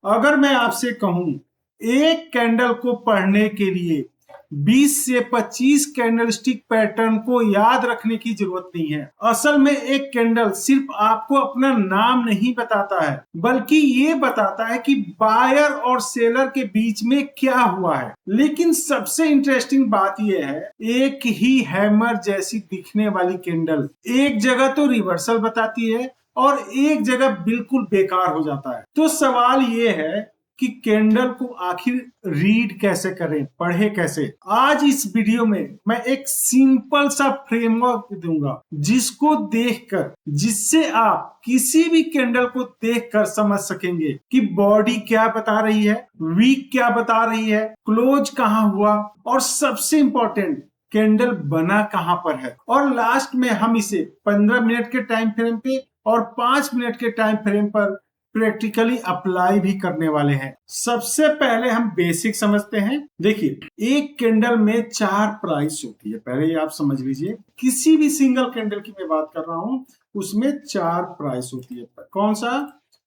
अगर मैं आपसे कहूं एक कैंडल को पढ़ने के लिए 20 से 25 कैंडलस्टिक पैटर्न को याद रखने की जरूरत नहीं है। असल में एक कैंडल सिर्फ आपको अपना नाम नहीं बताता है, बल्कि ये बताता है कि बायर और सेलर के बीच में क्या हुआ है। लेकिन सबसे इंटरेस्टिंग बात यह है, एक ही हैमर जैसी दिखने वाली कैंडल एक जगह तो रिवर्सल बताती है और एक जगह बिल्कुल बेकार हो जाता है। तो सवाल ये है कि कैंडल को आखिर रीड कैसे करें, पढ़े कैसे। आज इस वीडियो में मैं एक सिंपल सा फ्रेमवर्क दूंगा जिसको देखकर, जिससे आप किसी भी कैंडल को देखकर समझ सकेंगे कि बॉडी क्या बता रही है, वीक क्या बता रही है, क्लोज कहां हुआ और सबसे इंपॉर्टेंट कैंडल बना कहां पर है। और लास्ट में हम इसे 15 मिनट के टाइम फ्रेम पे और 5 मिनट के टाइम फ्रेम पर प्रैक्टिकली अप्लाई भी करने वाले हैं। सबसे पहले हम बेसिक समझते हैं। देखिए, एक कैंडल में 4 प्राइस होती है, पहले ये आप समझ लीजिए। किसी भी सिंगल कैंडल की मैं बात कर रहा हूं, उसमें 4 प्राइस होती है। कौन सा?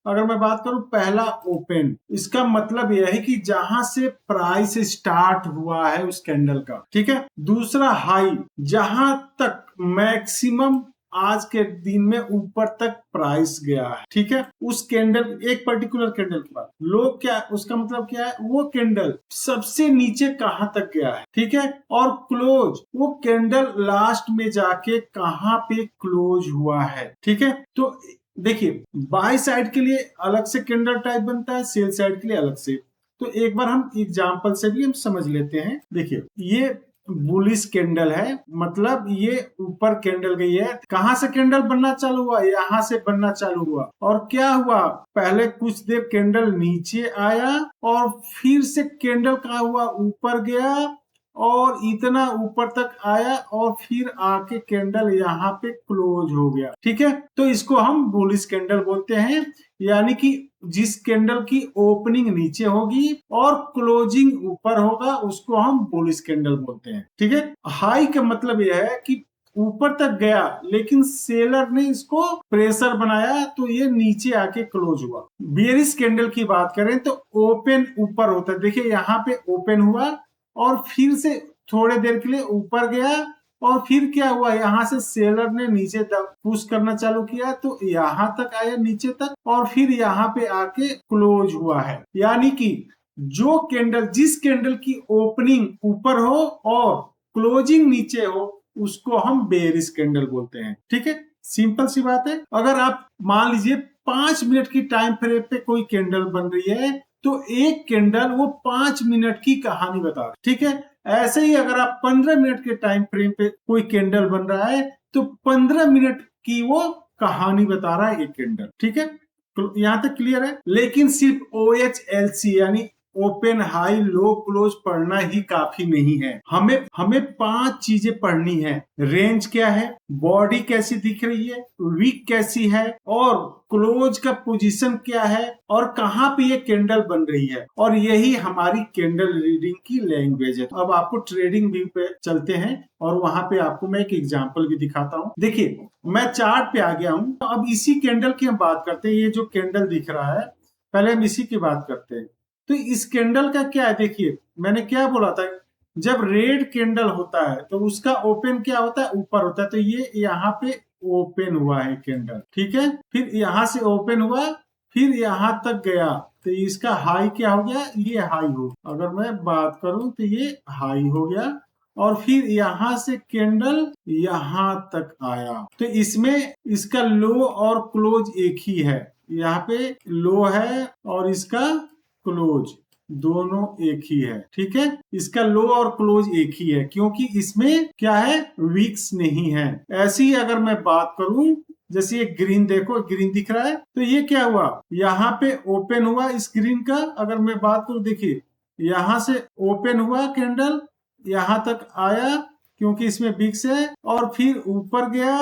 अगर मैं बात करूं, पहला ओपन, इसका मतलब यह है कि जहां से प्राइस स्टार्ट हुआ है उस कैंडल का, ठीक है। दूसरा हाई, जहां तक मैक्सिमम आज के दिन में ऊपर तक प्राइस गया है, ठीक है, उस कैंडल, एक पर्टिकुलर कैंडल के बाद। लो क्या, उसका मतलब क्या है, वो कैंडल सबसे नीचे कहां तक गया है, ठीक है। और क्लोज, वो कैंडल लास्ट में जाके कहां पे क्लोज हुआ है, ठीक है। तो देखिए, बाय साइड के लिए अलग से कैंडल टाइप बनता है, सेल साइड के लिए अलग से। तो एक बार हम एग्जांपल से भी हम समझ लेते हैं। देखिए, ये बुलिश कैंडल है, मतलब ये ऊपर कैंडल गई है। कहां से कैंडल बनना चालू हुआ? यहां से बनना चालू हुआ। और क्या हुआ, पहले कुछ देर कैंडल नीचे आया और फिर से कैंडल कहां हुआ, ऊपर गया और इतना ऊपर तक आया और फिर आके कैंडल यहाँ पे क्लोज हो गया, ठीक है। तो इसको हम बुलिश कैंडल बोलते हैं, यानी कि जिस कैंडल की ओपनिंग नीचे होगी और क्लोजिंग ऊपर होगा, उसको हम बुलिश कैंडल बोलते हैं, ठीक है। हाई का मतलब यह है कि ऊपर तक गया लेकिन सेलर ने इसको प्रेशर बनाया तो ये नीचे आके क्लोज हुआ। बेयरिश कैंडल की बात करें तो ओपन ऊपर होता है। देखिए, यहाँ पे ओपन हुआ और फिर से थोड़े देर के लिए ऊपर गया और फिर क्या हुआ, यहाँ से सेलर ने नीचे तक पुश करना चालू किया तो यहाँ तक आया, नीचे तक, और फिर यहाँ पे आके क्लोज हुआ है। यानी कि जो कैंडल, जिस कैंडल की ओपनिंग ऊपर हो और क्लोजिंग नीचे हो, उसको हम बेयरिश कैंडल बोलते हैं, ठीक है। सिंपल सी बात है। अगर आप मान लीजिए 5 मिनट की टाइम फ्रेम पे कोई कैंडल बन रही है तो एक कैंडल वो 5 मिनट की कहानी बता रहा है, ठीक है। ऐसे ही अगर आप 15 मिनट के टाइम फ्रेम पे कोई कैंडल बन रहा है तो 15 मिनट की वो कहानी बता रहा है एक कैंडल, ठीक है। तो यहां तक क्लियर है। लेकिन सिर्फ OHLC यानी ओपन, हाई, लो, क्लोज पढ़ना ही काफी नहीं है। हमें 5 चीजें पढ़नी है। रेंज क्या है, बॉडी कैसी दिख रही है, वीक कैसी है, और क्लोज का पोजीशन क्या है, और कहां पे ये कैंडल बन रही है। और यही हमारी कैंडल रीडिंग की लैंग्वेज है। तो अब आपको ट्रेडिंग व्यू पे चलते हैं और वहां पे आपको मैं एक एग्जांपल भी दिखाता हूं। देखिए, मैं चार्ट पे आ गया हूं। अब इसी कैंडल की हम बात करते हैं। ये जो कैंडल दिख रहा है, पहले हम इसी की बात करते हैं। तो इस कैंडल का क्या है, देखिए मैंने क्या बोला था, जब रेड कैंडल होता है तो उसका ओपन क्या होता है, ऊपर होता है। तो ये यहाँ पे ओपन हुआ है कैंडल, ठीक है। फिर यहाँ से ओपन हुआ, फिर यहाँ तक गया तो इसका हाई क्या हो गया, ये हाई हो। अगर मैं बात करूं तो ये हाई हो गया और फिर यहाँ से कैंडल यहाँ तक आया तो इसमें इसका लो और क्लोज एक ही है। यहाँ पे लो है और इसका क्लोज दोनों एक ही है, ठीक है। इसका लो और क्लोज एक ही है क्योंकि इसमें क्या है, वीक्स नहीं है। ऐसी ही अगर मैं बात करूं, जैसे ये ग्रीन, देखो ग्रीन दिख रहा है तो ये क्या हुआ, यहाँ पे ओपन हुआ इस ग्रीन का। अगर मैं बात करूं, देखिए यहाँ से ओपन हुआ कैंडल, यहाँ तक आया क्योंकि इसमें विक्स है, और फिर ऊपर गया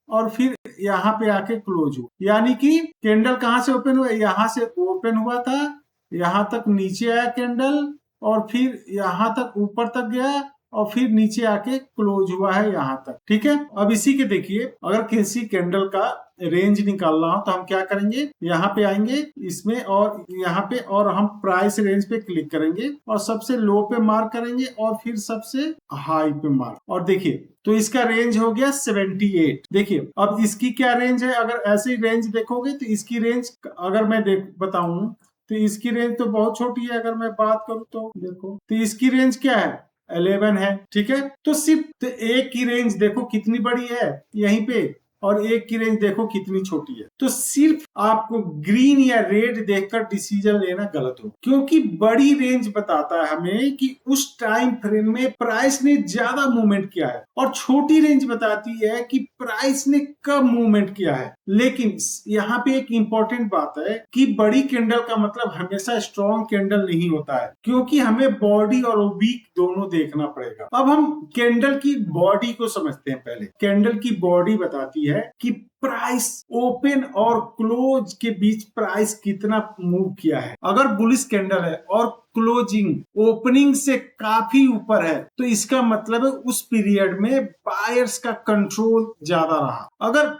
और फिर यहाँ पे आके क्लोज हुआ। यानी कि कैंडल कहाँ से ओपन हुआ, यहाँ से ओपन हुआ था, यहाँ तक नीचे आया कैंडल और फिर यहाँ तक ऊपर तक गया और फिर नीचे आके क्लोज हुआ है यहाँ तक। ठीक है, अब इसी के देखिए, अगर किसी कैंडल का रेंज निकालना हो तो हम क्या करेंगे, यहाँ पे आएंगे इसमें और यहाँ पे, और हम प्राइस रेंज पे क्लिक करेंगे और सबसे लो पे मार्क करेंगे और फिर सबसे हाई पे मार्क, और देखिए तो इसका रेंज हो गया 78। देखिए अब इसकी क्या रेंज है, अगर ऐसी रेंज देखोगे तो इसकी रेंज अगर मैं बताऊं तो इसकी रेंज तो बहुत छोटी है। अगर मैं बात करूं तो देखो, तो इसकी रेंज क्या है, 11 है। ठीक है, तो सिर्फ तो एक की रेंज देखो कितनी बड़ी है यहीं पे, और एक की रेंज देखो कितनी छोटी है। तो सिर्फ आपको ग्रीन या रेड देखकर डिसीजन लेना गलत हो, क्योंकि बड़ी रेंज बताता है हमें कि उस टाइम फ्रेम में प्राइस ने ज्यादा मूवमेंट किया है, और छोटी रेंज बताती है कि प्राइस ने कब मूवमेंट किया है। लेकिन यहाँ पे एक इंपॉर्टेंट बात है कि बड़ी कैंडल का मतलब हमेशा स्ट्रॉन्ग कैंडल नहीं होता है, क्योंकि हमें बॉडी और वीक दोनों देखना पड़ेगा। अब हम कैंडल की बॉडी को समझते हैं। पहले कैंडल की बॉडी बताती है कि प्राइस ओपन और क्लोज के बीच प्राइस कितना मूव किया है। अगर बुलिश कैंडल है और क्लोजिंग ओपनिंग से काफी ऊपर है तो इसका मतलब है उस पीरियड में बायर्स का कंट्रोल ज्यादा रहा। अगर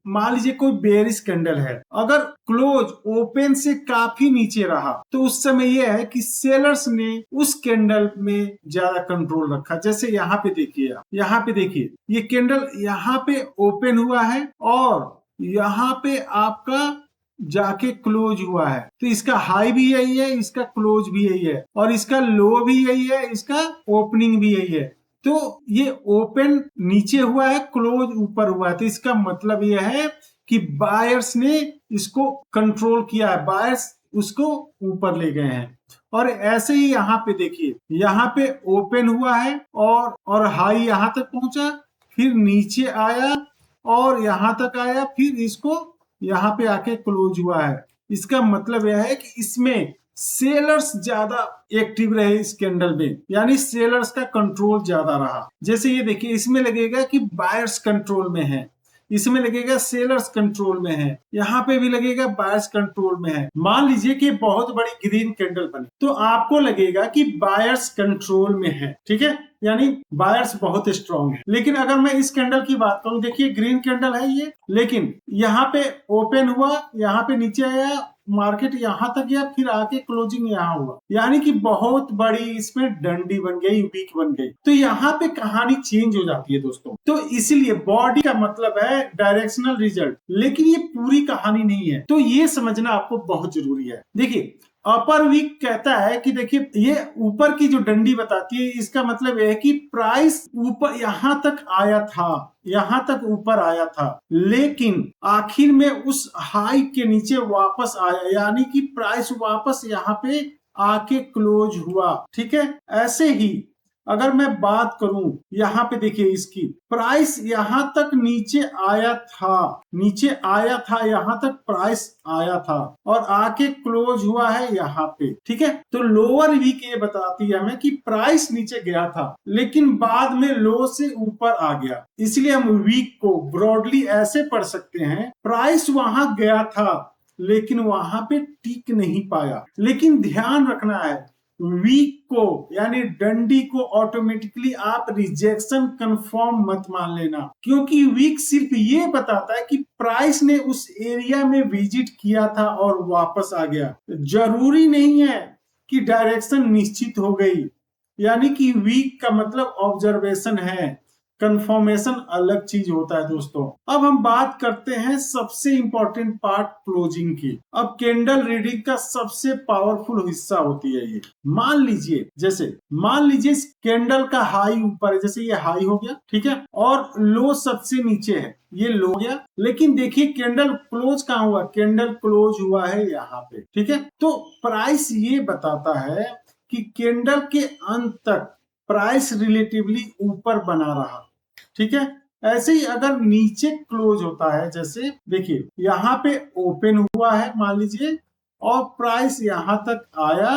मान लीजिए कोई बेयरिश कैंडल है, अगर क्लोज ओपन से काफी नीचे रहा तो उस समय यह है कि सेलर्स ने उस कैंडल में ज्यादा कंट्रोल रखा। जैसे यहाँ पे देखिए, यहाँ पे देखिए ये कैंडल यहाँ पे ओपन हुआ है और यहाँ पे आपका जाके क्लोज हुआ है, तो इसका हाई भी यही है, इसका क्लोज भी यही है, और इसका लो भी यही है, इसका ओपनिंग भी यही है। तो ये ओपन नीचे हुआ है, क्लोज ऊपर हुआ है, तो इसका मतलब यह है कि बायर्स ने इसको कंट्रोल किया है, बायर्स उसको ऊपर ले गए हैं। और ऐसे ही यहाँ पे देखिए, यहाँ पे ओपन हुआ है और हाई यहाँ तक पहुंचा, फिर नीचे आया और यहाँ तक आया, फिर इसको यहाँ पे आके क्लोज हुआ है। इसका मतलब यह है कि इसमें सेलर्स ज्यादा एक्टिव रहे इस कैंडल में, यानी सेलर्स का कंट्रोल ज्यादा रहा। जैसे ये देखिए, इसमें लगेगा कि बायर्स कंट्रोल में है, इसमें लगेगा सेलर्स कंट्रोल में है, यहाँ पे भी लगेगा बायर्स कंट्रोल में है। मान लीजिए कि बहुत बड़ी ग्रीन कैंडल बनी तो आपको लगेगा कि बायर्स कंट्रोल में है। ठीक है, यानी बायर्स बहुत स्ट्रांग है। लेकिन अगर मैं इस कैंडल की बात करूं, देखिए ग्रीन कैंडल है ये, लेकिन यहाँ पे ओपन हुआ, यहाँ पे नीचे आया, मार्केट यहाँ तक गया, फिर आके क्लोजिंग यहाँ हुआ, यानी कि बहुत बड़ी इसमें डंडी बन गई, वीक बन गई। तो यहाँ पे कहानी चेंज हो जाती है दोस्तों। तो इसीलिए बॉडी का मतलब है डायरेक्शनल रिजल्ट, लेकिन ये पूरी कहानी नहीं है, तो ये समझना आपको बहुत जरूरी है। देखिए अपर वीक कहता है कि देखिए ये ऊपर की जो डंडी बताती है, इसका मतलब यह है कि प्राइस ऊपर यहाँ तक आया था, यहाँ तक ऊपर आया था, लेकिन आखिर में उस हाई के नीचे वापस आया, यानी कि प्राइस वापस यहाँ पे आके क्लोज हुआ। ठीक है, ऐसे ही अगर मैं बात करूं, यहाँ पे देखिए इसकी प्राइस यहाँ तक नीचे आया था, नीचे आया था, यहाँ तक प्राइस आया था और आके क्लोज हुआ है यहाँ पे। ठीक है, तो लोअर वीक ये बताती है हमें कि प्राइस नीचे गया था लेकिन बाद में लो से ऊपर आ गया। इसलिए हम वीक को ब्रॉडली ऐसे पढ़ सकते हैं, प्राइस वहां गया था लेकिन वहां पे टिक नहीं पाया। लेकिन ध्यान रखना है, वीक को यानी डंडी को ऑटोमेटिकली आप रिजेक्शन कंफर्म मत मान लेना, क्योंकि वीक सिर्फ ये बताता है कि प्राइस ने उस एरिया में विजिट किया था और वापस आ गया। जरूरी नहीं है कि डायरेक्शन निश्चित हो गई, यानी कि वीक का मतलब ऑब्जर्वेशन है, कंफर्मेशन अलग चीज होता है दोस्तों। अब हम बात करते हैं सबसे इंपॉर्टेंट पार्ट क्लोजिंग की। अब कैंडल रीडिंग का सबसे पावरफुल हिस्सा होती है ये। मान लीजिए कैंडल का हाई ऊपर है, जैसे ये हाई हो गया, ठीक है, और लो सबसे नीचे है, ये लो गया, लेकिन देखिए कैंडल क्लोज कहाँ हुआ, कैंडल क्लोज हुआ है यहाँ पे। ठीक है, तो प्राइस ये बताता है कि कैंडल के अंत तक प्राइस रिलेटिवली ऊपर बना रहा। ठीक है, ऐसे ही अगर नीचे क्लोज होता है, जैसे देखिए यहाँ पे ओपन हुआ है मान लीजिए, और प्राइस यहाँ तक आया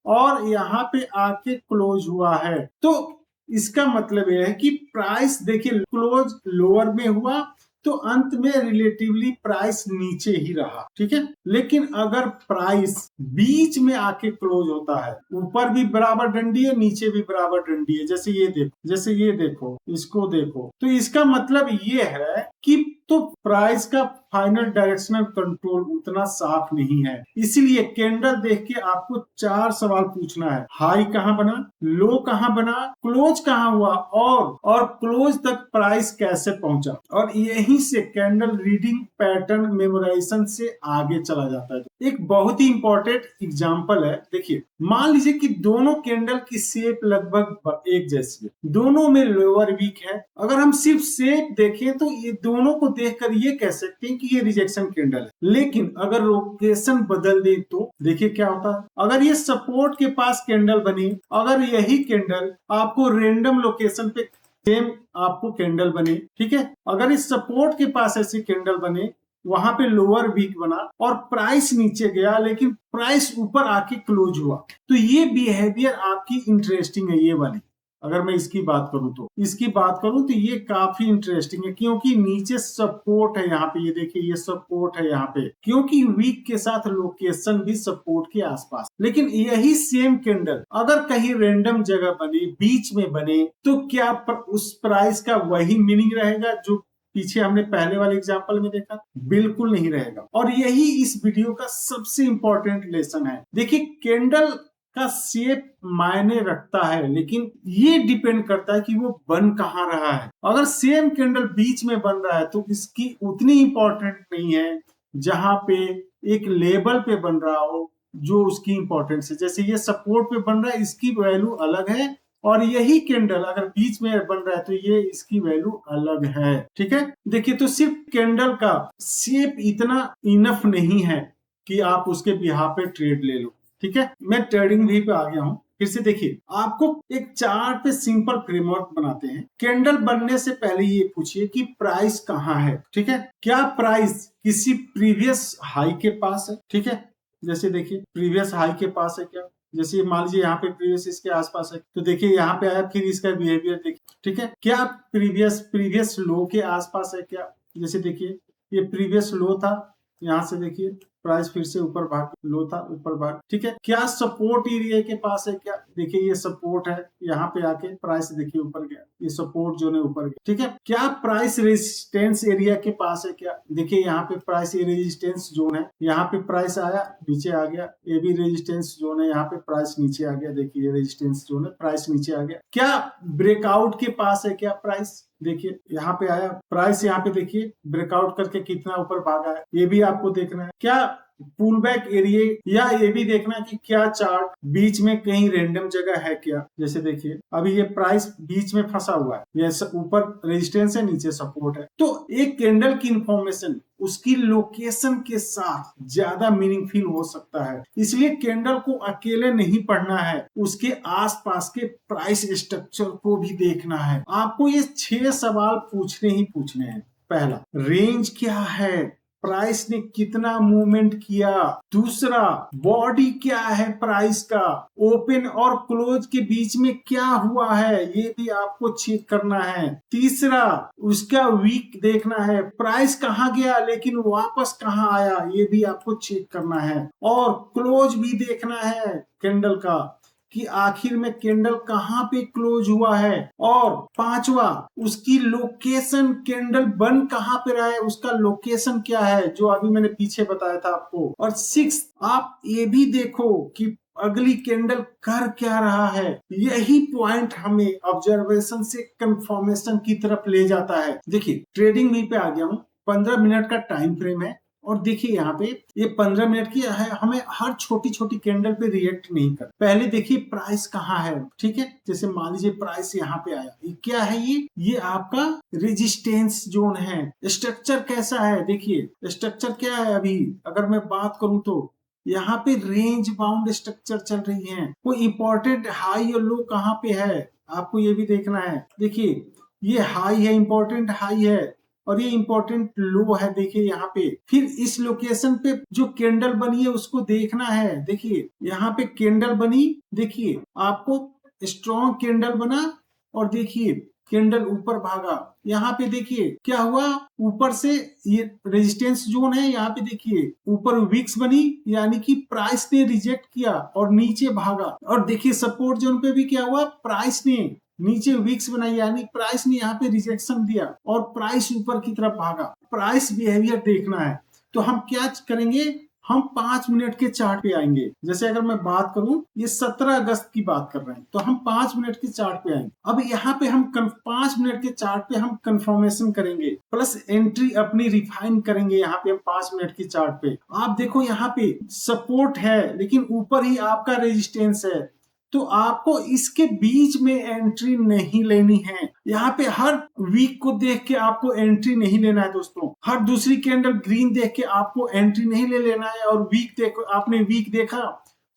और यहाँ पे आके क्लोज हुआ है, तो इसका मतलब यह है कि प्राइस देखिए क्लोज लोअर में हुआ तो अंत में रिलेटिवली प्राइस नीचे ही रहा, ठीक है। लेकिन अगर प्राइस बीच में आके क्लोज होता है, ऊपर भी बराबर डंडी है, नीचे भी बराबर डंडी है, जैसे ये देखो, इसको देखो, तो इसका मतलब ये है कि तो प्राइस का फाइनल डायरेक्शनल कंट्रोल उतना साफ नहीं है। इसीलिए कैंडल देख के आपको 4 सवाल पूछना है। हाई कहां बना, लो कहां बना, क्लोज कहां हुआ, और क्लोज तक प्राइस कैसे पहुंचा। और यहीं से कैंडल रीडिंग पैटर्न मेमोराइजेशन से आगे चला जाता है। एक बहुत ही इंपॉर्टेंट एग्जांपल है, देखिए मान लीजिए कि दोनों कैंडल की शेप लगभग एक जैसी है, दोनों में लोअर वीक है। अगर हम सिर्फ शेप देखें तो ये दोनों को देखकर ये कह सकते हैं कि ये रिजेक्शन कैंडल है। लेकिन अगर लोकेशन बदल दे तो देखिए क्या होता है। अगर ये सपोर्ट के पास कैंडल बनी, अगर यही कैंडल आपको रेंडम लोकेशन पे सेम आपको कैंडल बने, ठीक है, अगर इस सपोर्ट के पास ऐसी कैंडल बने, वहां पे लोअर वीक बना और प्राइस नीचे गया लेकिन प्राइस ऊपर आके क्लोज हुआ, तो ये बिहेवियर आपकी इंटरेस्टिंग है। ये वाली अगर मैं इसकी बात करूं तो ये काफी इंटरेस्टिंग है, क्योंकि नीचे सपोर्ट है। यहाँ पे ये देखिए, ये सपोर्ट है यहाँ पे, क्योंकि वीक के साथ लोकेशन भी सपोर्ट के आसपास। लेकिन यही सेम कैंडल अगर कहीं रैंडम जगह बने, बीच में बने, तो क्या उस प्राइस का वही मीनिंग रहेगा जो पीछे हमने पहले वाले एग्जांपल में देखा? बिल्कुल नहीं रहेगा। और यही इस वीडियो का सबसे इंपॉर्टेंट लेसन है। देखिए कैंडल का शेप मायने रखता है, लेकिन ये डिपेंड करता है कि वो बन कहाँ रहा है। अगर सेम कैंडल बीच में बन रहा है तो इसकी उतनी इंपॉर्टेंट नहीं है जहां पे एक लेवल पे बन रहा हो जो उसकी इंपॉर्टेंस है। जैसे ये सपोर्ट पे बन रहा है, इसकी वैल्यू अलग है, और यही कैंडल अगर बीच में बन रहा है तो ये इसकी वैल्यू अलग है, ठीक है। देखिए तो सिर्फ कैंडल का शेप इतना इनफ नहीं है कि आप उसके बिहाफ पे ट्रेड ले लो, ठीक है। मैं ट्रेडिंग भी पे आ गया हूं। फिर से देखिए, आपको एक चार्ट पे सिंपल फ्रेमवर्क बनाते हैं। कैंडल बनने से पहले ये पूछिए कि प्राइस कहाँ है, ठीक है। क्या प्राइस किसी प्रीवियस हाई के पास है, ठीक है। जैसे देखिए प्रीवियस हाई के पास है क्या, जैसे मान लीजिए यहाँ पे प्रीवियस इसके आसपास है, तो देखिए यहाँ पे आया, फिर इसका बिहेवियर देखिए, ठीक है। क्या प्रीवियस लो के आसपास है क्या, जैसे देखिए ये प्रीवियस लो था, यहाँ से देखिए प्राइस फिर से ऊपर भाग, लो था ऊपर भाग, ठीक है। क्या सपोर्ट एरिया के पास है क्या, देखिए ये सपोर्ट है, यहाँ पे आके प्राइस देखिए ऊपर गया, ये सपोर्ट जोन है ऊपर गया, ठीक है। क्या प्राइस रेजिस्टेंस एरिया के पास है क्या, देखिए यहाँ पे प्राइस ये रेजिस्टेंस जोन है, यहाँ पे प्राइस आया नीचे आ गया, ये भी रेजिस्टेंस जोन है, यहाँ पे प्राइस नीचे आ गया, देखिए ये रेजिस्टेंस जोन है, प्राइस नीचे आ गया। क्या ब्रेकआउट के पास है क्या प्राइस, देखिए यहाँ पे आया प्राइस, यहाँ पे देखिए ब्रेकआउट करके कितना ऊपर भागा है, ये भी आपको देखना है। क्या पुल बैक एरिया, या ये भी देखना कि क्या चार्ट बीच में कहीं रैंडम जगह है क्या, जैसे देखिए अभी ये प्राइस बीच में फंसा हुआ है, ये ऊपर रेजिस्टेंस है नीचे सपोर्ट है। तो एक कैंडल की इंफॉर्मेशन उसकी लोकेशन के साथ ज्यादा मीनिंगफुल हो सकता है, इसलिए कैंडल को अकेले नहीं पढ़ना है, उसके आसपास के प्राइस स्ट्रक्चर को भी देखना है। आपको ये 6 सवाल पूछने ही पूछने हैं। पहला, रेंज क्या है, प्राइस ने कितना मूवमेंट किया। दूसरा, बॉडी क्या है प्राइस का, ओपन और क्लोज के बीच में क्या हुआ है, ये भी आपको चेक करना है। तीसरा, उसका वीक देखना है, प्राइस कहाँ गया लेकिन वापस कहाँ आया, ये भी आपको चेक करना है। और क्लोज भी देखना है कैंडल का, कि आखिर में कैंडल कहाँ पे क्लोज हुआ है। और पांचवा, उसकी लोकेशन, कैंडल बन कहाँ पे रहा है, उसका लोकेशन क्या है, जो अभी मैंने पीछे बताया था आपको। और 6, आप ये भी देखो कि अगली कैंडल कर क्या रहा है। यही पॉइंट हमें ऑब्जर्वेशन से कंफर्मेशन की तरफ ले जाता है। देखिए ट्रेडिंग व्यू पे आ गया हूँ, 15 मिनट का टाइम फ्रेम है, और देखिए यहाँ पे ये 15 मिनट की है, हमें हर छोटी छोटी कैंडल पे रिएक्ट नहीं कर। पहले देखिए प्राइस कहाँ है, ठीक है। जैसे मान लीजिए प्राइस यहाँ पे आया, ये क्या है, ये आपका रेजिस्टेंस जोन है। स्ट्रक्चर कैसा है, देखिए स्ट्रक्चर क्या है। अभी अगर मैं बात करूं तो यहाँ पे रेंज बाउंड स्ट्रक्चर चल रही है। कोई इंपॉर्टेंट हाई और लो कहाँ पे है, आपको ये भी देखना है। देखिए ये हाई है, इंपॉर्टेंट हाई है, और ये इंपॉर्टेंट लो है, देखिए यहाँ पे। फिर इस लोकेशन पे जो कैंडल बनी है उसको देखना है। देखिए यहाँ पे कैंडल बनी, देखिए आपको स्ट्रॉन्ग कैंडल बना, और देखिए कैंडल ऊपर भागा, यहाँ पे देखिए क्या हुआ, ऊपर से ये रेजिस्टेंस जोन है, यहाँ पे देखिए ऊपर विक्स बनी, यानी कि प्राइस ने रिजेक्ट किया और नीचे भागा। और देखिए सपोर्ट जोन पे भी क्या हुआ, प्राइस ने नीचे विक्स बनाई, यानी प्राइस ने यहाँ पे रिजेक्शन दिया और प्राइस ऊपर की तरफ भागा। प्राइस बिहेवियर देखना है तो हम क्या करेंगे, हम 5 मिनट के चार्ट पे आएंगे। जैसे अगर मैं बात करूं, ये 17 अगस्त की बात कर रहे हैं, तो हम 5 मिनट के चार्ट पे आएंगे। अब यहाँ पे हम 5 मिनट के चार्ट पे हम कंफर्मेशन करेंगे, प्लस एंट्री अपनी रिफाइन करेंगे। यहाँ पे हम 5 मिनट की चार्ट पे आप देखो, यहाँ पे सपोर्ट है लेकिन ऊपर ही आपका रेजिस्टेंस है, तो आपको इसके बीच में एंट्री नहीं लेनी है। यहाँ पे हर वीक को देख के आपको एंट्री नहीं लेना है दोस्तों। हर दूसरी कैंडल ग्रीन देख के आपको एंट्री नहीं ले लेना है। और वीक देखो, आपने वीक देखा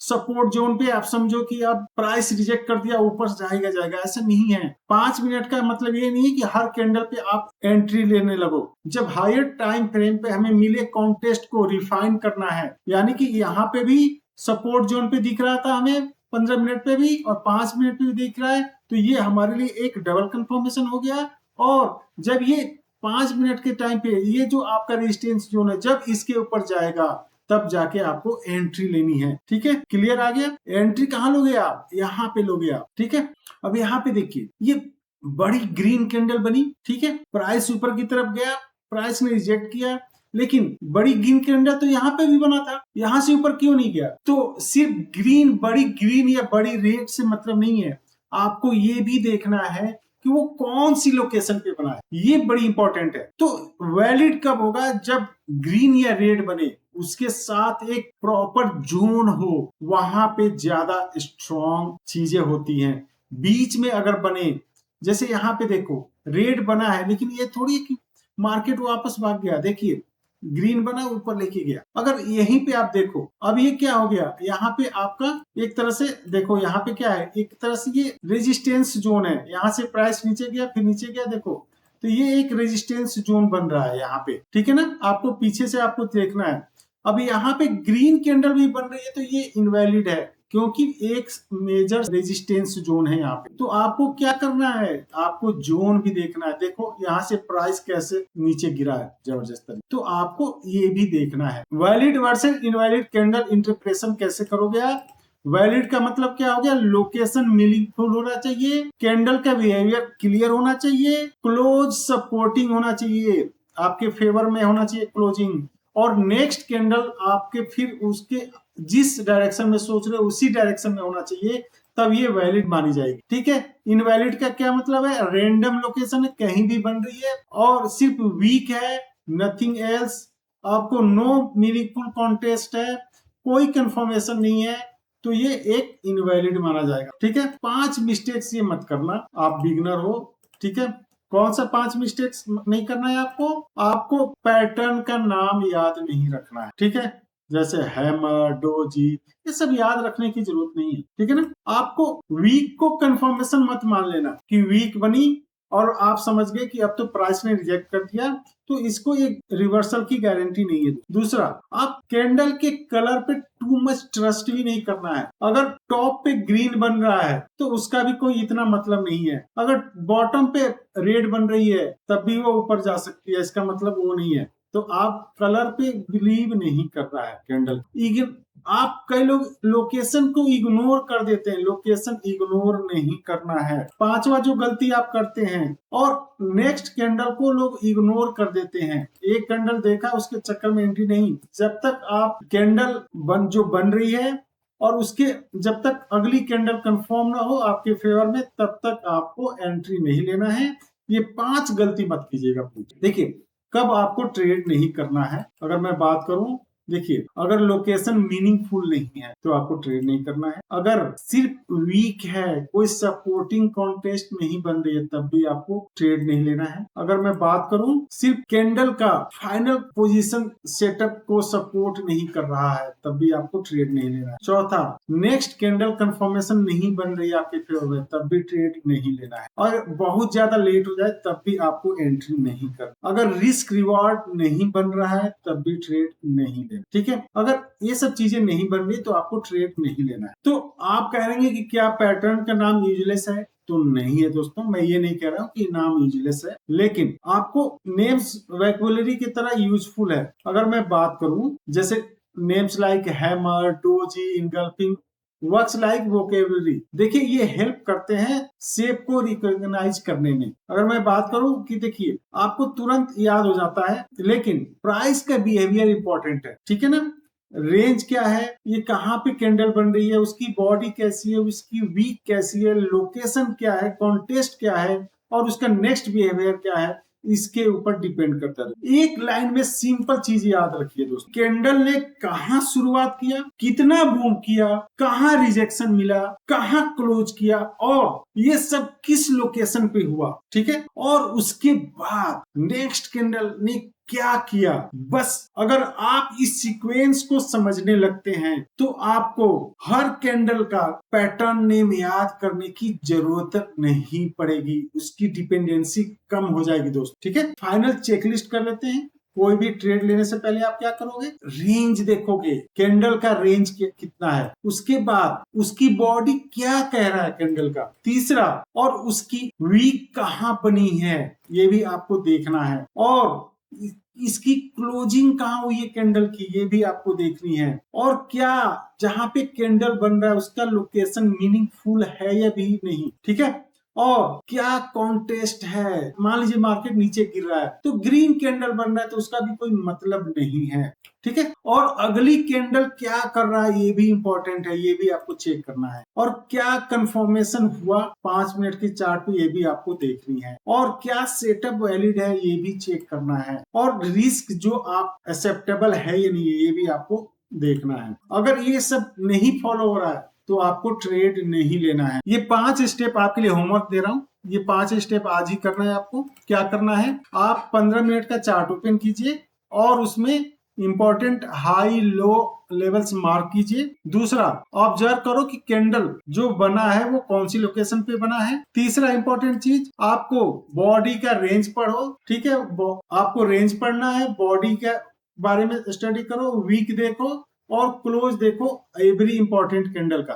सपोर्ट जोन पे, आप समझो कि आप प्राइस रिजेक्ट कर दिया, ऊपर जाएगा जाएगा, ऐसा नहीं है। 5 मिनट का मतलब ये नहीं है कि हर कैंडल पे आप एंट्री लेने लगो। जब हायर टाइम फ्रेम पे हमें मिले कॉन्टेस्ट को रिफाइन करना है, यानी कि यहाँ पे भी सपोर्ट जोन पे दिख रहा था हमें 15 मिनट पे भी और 5 मिनट पे भी दिख रहा है, तो ये हमारे लिए एक डबल कंफर्मेशन हो गया। और जब ये 5 मिनट के टाइम पे ये जो आपका रेजिस्टेंस जोन है, जब इसके ऊपर जाएगा तब जाके आपको एंट्री लेनी है। ठीक है, क्लियर आ गया। एंट्री कहाँ लोगे आप, यहाँ पे लोगे आप। ठीक है, अब यहाँ पे देखिए ये बड़ी ग्रीन कैंडल बनी, ठीक है, प्राइस ऊपर की तरफ गया, प्राइस ने रिजेक्ट किया, लेकिन बड़ी ग्रीन कैंडल तो यहाँ पे भी बना था, यहाँ से ऊपर क्यों नहीं गया। तो सिर्फ ग्रीन, बड़ी ग्रीन या बड़ी रेड से मतलब नहीं है, आपको ये भी देखना है कि वो कौन सी लोकेशन पे बना है, ये बड़ी इंपॉर्टेंट है। तो वैलिड कब होगा, जब ग्रीन या रेड बने, उसके साथ एक प्रॉपर जोन हो, वहां पे ज्यादा स्ट्रॉन्ग चीजें होती हैं। बीच में अगर बने, जैसे यहाँ पे देखो रेड बना है लेकिन ये थोड़ी कि मार्केट वापस भाग गया, देखिए ग्रीन बना ऊपर लेके गया। अगर यहीं पे आप देखो, अब ये क्या हो गया, यहाँ पे आपका एक तरह से देखो, यहाँ पे क्या है, एक तरह से ये रेजिस्टेंस जोन है, यहाँ से प्राइस नीचे गया फिर नीचे गया, देखो तो ये एक रेजिस्टेंस जोन बन रहा है यहाँ पे। ठीक है ना, आपको पीछे से आपको देखना है। अब यहाँ पे ग्रीन कैंडल भी बन रही है तो ये इनवैलिड है, क्योंकि एक मेजर रेजिस्टेंस जोन है यहाँ पे। तो आपको क्या करना है, आपको जोन भी देखना है। देखो यहाँ से प्राइस कैसे नीचे गिरा है जबरदस्त, तो आपको ये भी देखना है। Valid versus invalid candle interpretation कैसे करोगे आप। वैलिड का मतलब क्या हो गया, लोकेशन मीनिंगफुल होना चाहिए, कैंडल का बिहेवियर क्लियर होना चाहिए, क्लोज सपोर्टिंग होना चाहिए, आपके फेवर में होना चाहिए क्लोजिंग, और नेक्स्ट कैंडल आपके फिर उसके जिस डायरेक्शन में सोच रहे हो उसी डायरेक्शन में होना चाहिए, तब ये वैलिड मानी जाएगी। ठीक है, इनवैलिड का क्या मतलब है, रैंडम लोकेशन है, कहीं भी बन रही है और सिर्फ वीक है, नथिंग एल्स, आपको नो मीनिंगफुल कॉन्टेस्ट है, कोई कंफर्मेशन नहीं है, तो ये एक इनवैलिड माना जाएगा। ठीक है, 5 मिस्टेक्स ये मत करना, आप बिगनर हो। ठीक है, कौन सा 5 मिस्टेक्स नहीं करना है आपको पैटर्न का नाम याद नहीं रखना है। ठीक है, जैसे हैमर, डोजी, ये सब याद रखने की जरूरत नहीं है। ठीक है ना, आपको वीक को कंफर्मेशन मत मान लेना कि वीक बनी और आप समझ गए कि अब तो प्राइस ने रिजेक्ट कर दिया, तो इसको एक रिवर्सल की गारंटी नहीं है। दूसरा, आप कैंडल के कलर पे टू मच ट्रस्ट भी नहीं करना है। अगर टॉप पे ग्रीन बन रहा है तो उसका भी कोई इतना मतलब नहीं है, अगर बॉटम पे रेड बन रही है तब भी वो ऊपर जा सकती है, इसका मतलब वो नहीं है। तो आप कलर पे बिलीव नहीं कर रहा है कैंडल। आप कई लोग लोकेशन को इग्नोर कर देते हैं, लोकेशन इग्नोर नहीं करना है। 5वां जो गलती आप करते हैं, और नेक्स्ट कैंडल को लोग इग्नोर कर देते हैं। एक कैंडल देखा उसके चक्कर में एंट्री नहीं, जब तक आप कैंडल जो बन रही है और उसके जब तक अगली कैंडल कंफर्म ना हो आपके फेवर में, तब तक आपको एंट्री नहीं लेना है। ये 5 गलती मत कीजिएगा। देखिए कब आपको ट्रेड नहीं करना है, अगर मैं बात करूं, देखिए अगर लोकेशन मीनिंगफुल नहीं है तो आपको ट्रेड नहीं करना है, अगर सिर्फ वीक है, कोई सपोर्टिंग कॉन्टेस्ट नहीं बन रही है, तब भी आपको ट्रेड नहीं लेना है। अगर मैं बात करूं, सिर्फ कैंडल का फाइनल पोजीशन सेटअप को सपोर्ट नहीं कर रहा है, तब भी आपको ट्रेड नहीं लेना है। चौथा, नेक्स्ट कैंडल कंफर्मेशन नहीं बन रही है आपके फेवर में, तब भी ट्रेड नहीं लेना है। और बहुत ज्यादा लेट हो जाए तब भी आपको एंट्री नहीं करना। अगर रिस्क रिवॉर्ड नहीं बन रहा है तब भी ट्रेड नहीं लेना। ठीक है, अगर ये सब चीजें नहीं बन रही तो आपको ट्रेड नहीं लेना है। तो आप कहेंगे कि क्या पैटर्न का नाम यूजलेस है, तो नहीं है दोस्तों। मैं ये नहीं कह रहा हूँ कि नाम यूजलेस है, लेकिन आपको नेम्स वैक्युलरी की तरह यूजफुल है। अगर मैं बात करूं जैसे names like hammer, doji, engulfing, works like vocabulary, देखिए ये हेल्प करते हैं शेप को रिकॉग्नाइज करने में। अगर मैं बात करूं कि देखिए आपको तुरंत याद हो जाता है, लेकिन प्राइस का बिहेवियर इंपॉर्टेंट है, ठीक है ना। रेंज क्या है, ये कहाँ पे कैंडल बन रही है, उसकी बॉडी कैसी है, उसकी वीक कैसी है, लोकेशन क्या है, कॉन्टेस्ट क्या है, और उसका नेक्स्ट बिहेवियर क्या है, इसके ऊपर डिपेंड करता है। एक लाइन में सिंपल चीज याद रखिए दोस्तों, कैंडल ने कहाँ शुरुआत किया, कितना बूम किया, कहाँ रिजेक्शन मिला, कहाँ क्लोज किया, और ये सब किस लोकेशन पे हुआ, ठीक है। और उसके बाद नेक्स्ट कैंडल ने क्या किया। बस अगर आप इस सीक्वेंस को समझने लगते हैं तो आपको हर कैंडल का पैटर्न नेम याद करने की जरूरत नहीं पड़ेगी, उसकी डिपेंडेंसी कम हो जाएगी दोस्त, ठीक है। फाइनल चेकलिस्ट कर लेते हैं। कोई भी ट्रेड लेने से पहले आप क्या करोगे, रेंज देखोगे, कैंडल का रेंज कितना है, उसके बाद उसकी बॉडी क्या कह रहा है कैंडल का, तीसरा, और उसकी वीक कहाँ बनी है ये भी आपको देखना है, और इसकी क्लोजिंग कहाँ हुई है कैंडल की ये भी आपको देखनी है, और क्या जहां पे कैंडल बन रहा है उसका लोकेशन मीनिंगफुल है या भी नहीं, ठीक है। और क्या कॉन्टेस्ट है, मान लीजिए मार्केट नीचे गिर रहा है तो ग्रीन कैंडल बन रहा है तो उसका भी कोई मतलब नहीं है, ठीक है। और अगली कैंडल क्या कर रहा है ये भी इंपॉर्टेंट है, ये भी आपको चेक करना है। और क्या कंफर्मेशन हुआ 5 मिनट की चार्ट पे ये भी आपको देखनी है। और क्या सेटअप वैलिड है ये भी चेक करना है। और रिस्क जो आप एक्सेप्टेबल है या नहीं है ये भी आपको देखना है। अगर ये सब नहीं फॉलो हो रहा है तो आपको ट्रेड नहीं लेना है। ये 5 स्टेप आपके लिए होमवर्क दे रहा हूँ, ये 5 स्टेप आज ही करना है आपको। क्या करना है, आप 15 मिनट का चार्ट ओपन कीजिए और उसमें important high low levels mark कीजिए। दूसरा, ऑब्जर्व करो कि कैंडल जो बना है वो कौन सी लोकेशन पे बना है। तीसरा इंपॉर्टेंट चीज, आपको बॉडी का रेंज पढ़ो, ठीक है, आपको रेंज पढ़ना है, बॉडी के बारे में स्टडी करो, वीक देखो और क्लोज देखो एवरी इंपॉर्टेंट कैंडल का,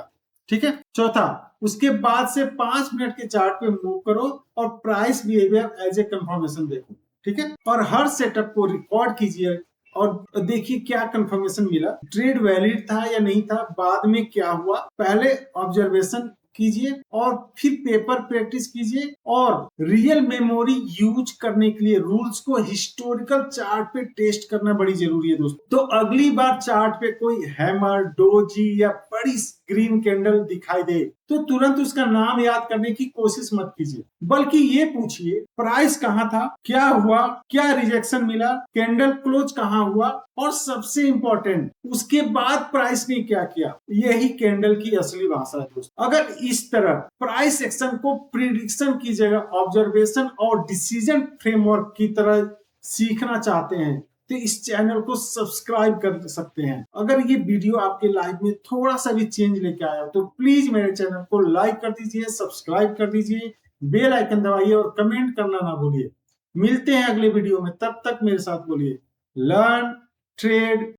ठीक है। चौथा, उसके बाद से 5 मिनट के चार्ट पे मूव करो और price behaviour as a confirmation देखो, ठीक है। और हर सेटअप को रिकॉर्ड कीजिए और देखिए क्या कंफर्मेशन मिला, ट्रेड वैलिड था या नहीं था, बाद में क्या हुआ, पहले ऑब्जर्वेशन कीजिए और फिर पेपर प्रैक्टिस कीजिए। और रियल मेमोरी यूज करने के लिए रूल्स को हिस्टोरिकल चार्ट पे टेस्ट करना बड़ी जरूरी है दोस्तों। तो अगली बार चार्ट पे कोई हैमर, डोजी या बड़ी ग्रीन कैंडल दिखाई दे तो तुरंत उसका नाम याद करने की कोशिश मत कीजिए, बल्कि ये पूछिए प्राइस कहाँ था, क्या हुआ, क्या रिजेक्शन मिला, कैंडल क्लोज कहाँ हुआ, और सबसे इंपॉर्टेंट उसके बाद प्राइस ने क्या किया। यही कैंडल की असली भाषा है दोस्तों। अगर इस तरह प्राइस एक्शन को प्रिडिक्शन की जगह ऑब्जर्वेशन और डिसीजन फ्रेमवर्क की तरह सीखना चाहते हैं तो इस चैनल को सब्सक्राइब कर सकते हैं। अगर ये वीडियो आपके लाइफ में थोड़ा सा भी चेंज लेके आया तो प्लीज मेरे चैनल को लाइक कर दीजिए, सब्सक्राइब कर दीजिए, बेल आइकन दबाइए और कमेंट करना ना भूलिए। मिलते हैं अगले वीडियो में, तब तक मेरे साथ बोलिए लर्न ट्रेड